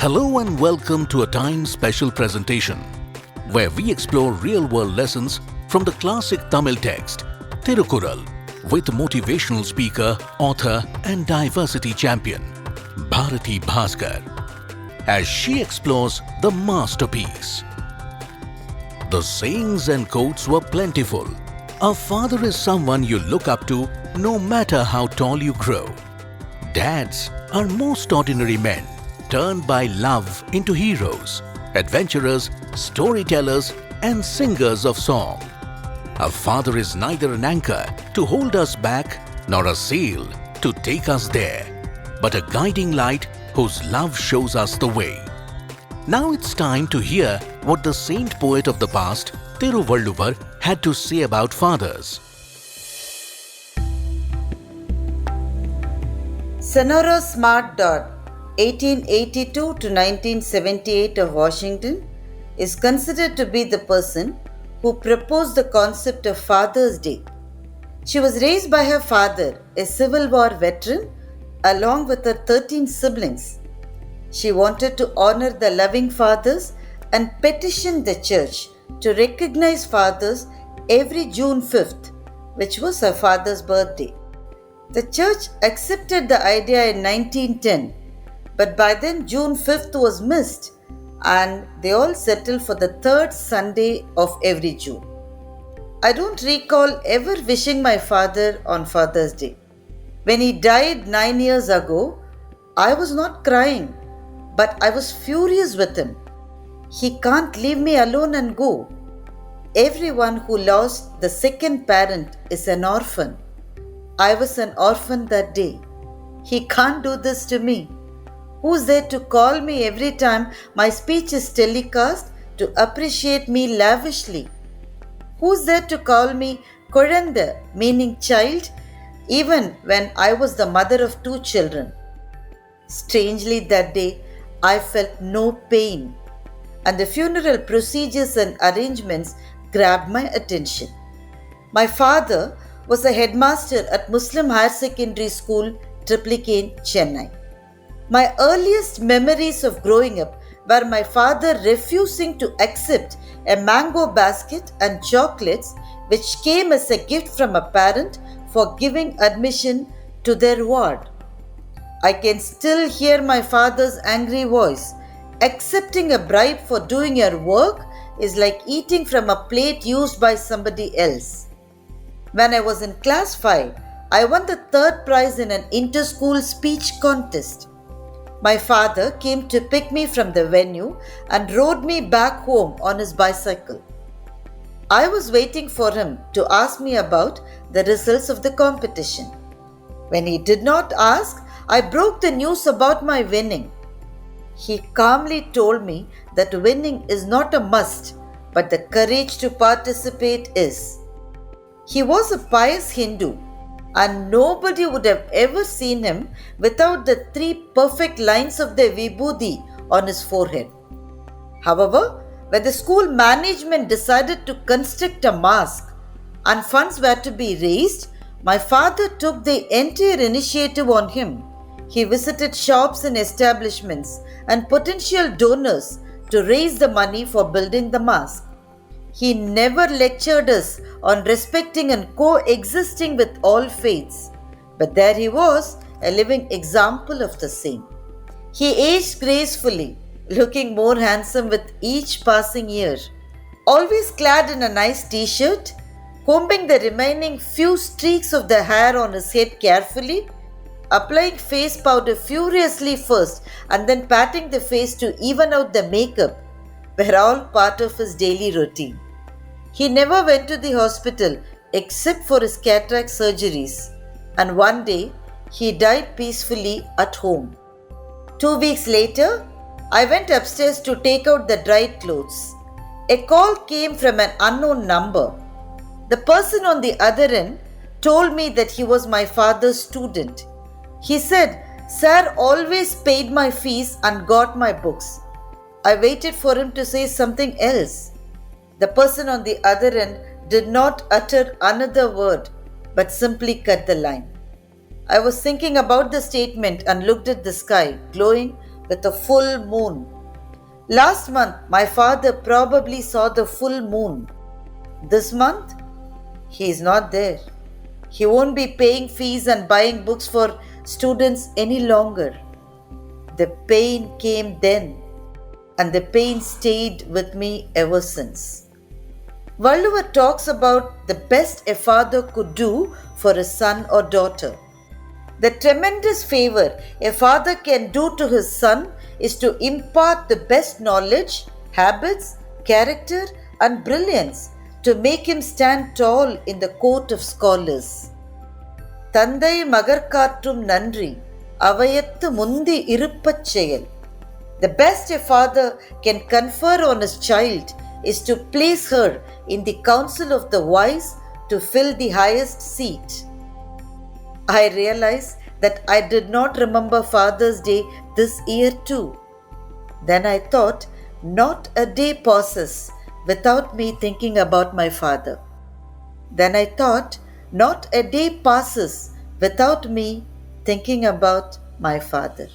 Hello and welcome to a time special presentation where we explore real-world lessons from the classic Tamil text Tirukkural with motivational speaker, author and diversity champion Bharati Bhaskar as she explores the masterpiece. The sayings and quotes were plentiful. A father is someone you look up to no matter how tall you grow. Dads are most ordinary men turned by love into heroes, adventurers, storytellers and singers of song. A father is neither an anchor to hold us back nor a sail to take us there, but a guiding light whose love shows us the way. Now it's time to hear what the saint poet of the past, Thiruvalluvar, had to say about fathers. Sonora Smart Dot, 1882 to 1978 of Washington, is considered to be the person who proposed the concept of Father's Day. She was raised by her father, a Civil War veteran, along with her 13 siblings. She wanted to honor the loving fathers and petitioned the church to recognize fathers every June 5th, which was her father's birthday. The church accepted the idea in 1910, but by then June 5th was missed and they all settled for the third Sunday of every June. I don't recall ever wishing my father on Father's Day. When he died 9 years ago, I was not crying, but I was furious with him. He can't leave me alone and go. Everyone who lost the second parent is an orphan. I was an orphan that day. He can't do this to me. Who's there to call me every time my speech is telecast to appreciate me lavishly? Who's there to call me Kuranda, meaning child, even when I was the mother of 2 children? Strangely, that day, I felt no pain, and the funeral procedures and arrangements grabbed my attention. My father was a headmaster at Muslim Higher Secondary School, Triplicane, Chennai. My earliest memories of growing up were my father refusing to accept a mango basket and chocolates which came as a gift from a parent for giving admission to their ward. I can still hear my father's angry voice. Accepting a bribe for doing your work is like eating from a plate used by somebody else. When I was in class 5, I won the 3rd prize in an inter-school speech contest. My father came to pick me from the venue and rode me back home on his bicycle. I was waiting for him to ask me about the results of the competition. When he did not ask, I broke the news about my winning. He calmly told me that winning is not a must, but the courage to participate is. He was a pious Hindu, and nobody would have ever seen him without the 3 perfect lines of the vibhuti on his forehead. However, when the school management decided to construct a mosque and funds were to be raised, my father took the entire initiative on him. He visited shops and establishments and potential donors to raise the money for building the mosque. He never lectured us on respecting and coexisting with all faiths, but there he was, a living example of the same. He aged gracefully, looking more handsome with each passing year. Always clad in a nice t-shirt, combing the remaining few streaks of the hair on his head carefully, applying face powder furiously first and then patting the face to even out the makeup were all part of his daily routine. He never went to the hospital except for his cataract surgeries, and one day he died peacefully at home. 2 weeks later, I went upstairs to take out the dried clothes. A call came from an unknown number. The person on the other end told me that he was my father's student. He said, "Sir always paid my fees and got my books." I waited for him to say something else. The person on the other end did not utter another word, but simply cut the line. I was thinking about the statement and looked at the sky, glowing with a full moon. Last month, my father probably saw the full moon. This month, he is not there. He won't be paying fees and buying books for students any longer. The pain came then, and the pain stayed with me ever since. Valluva talks about the best a father could do for a son or daughter. The tremendous favor a father can do to his son is to impart the best knowledge, habits, character, and brilliance to make him stand tall in the court of scholars. தந்தை மகற்காற்றும் நன்றி அவையத்து முந்தி இருப்பச் செயல். The best a father can confer on his child is to place her in the council of the wise to fill the highest seat. I realize that I did not remember Father's Day this year too. Then I thought, not a day passes without me thinking about my father. Then I thought, not a day passes without me thinking about my father.